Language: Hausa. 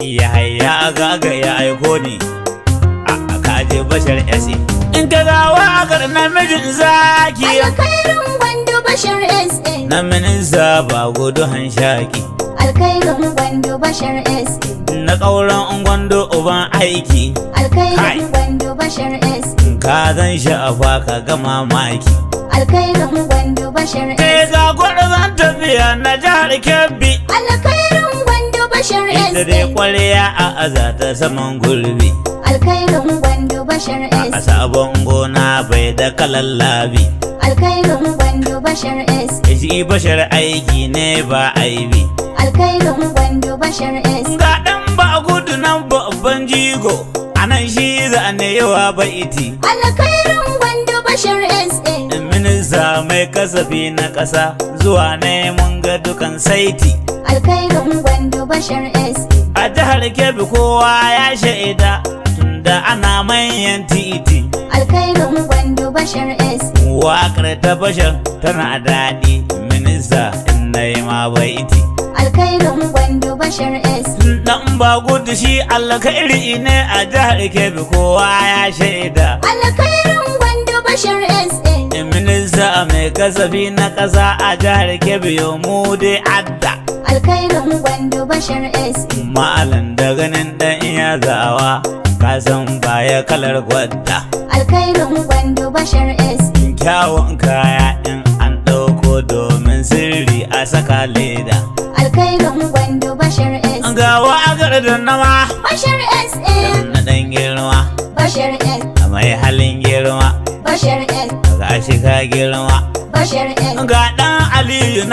Yahaya gaga ya aiko ni a kaje Bashar ese in ka ga waƙar namijin zaki Alherin Gwandu Bashar ese naminin zaba gudu hanshaki Alherin Gwandu Bashar ese na ƙauran gwando uban aiki Alherin Gwandu Bashar ese ka zan sha'afa ka ga mamaki Alherin Gwandu Bashar kai ese ga gwarzon tafiya na jihar Kebbi Alherin Gwandu Bashar ita dai ese kwarya a azata saman gurbi Alherin Gwandu Bashar a ese sabon gona bai da kalallabi Alherin Gwandu Bashar ese shi Bashar aiki ne ba aibi Alherin Gwandu Bashar ese ga dan ba gudu nan babban jigo anan shi zane yawa baiti Alherin Gwandu Bashar ese minista mai kasafi na ƙasa zuwa ne mun ga dukan saiti Alherin Gwandu Bashar ese a jihar Kebbi kowa ya shaida tunda ana manyan titi Alherin Gwandu Bashar ese waƙar ta Bashar tana daɗi minista in na yi ma baiti Alherin Gwandu Bashar ese dan ba gudu shi alkhairi ne a jihar Kebbi kowa ya shaida Alherin Gwandu Bashar ese minista mai kasafi na ƙasa a jihar Kebbi yau mu dai adda Alherin Gwandu Bashar ese malam da ganin dan iya zawa ka san baya kalar gwadda Alherin Gwandu Bashar ese kyawun kaya in an ɗauko domin sirri a saka leda Alherin Gwandu Bashar ese ga wa'agar da nama Bashar ese na ɗan girma Bashar ese mai halin girma Bashar ese ga shi ka girma Bashar ese ga ɗan Aliyu na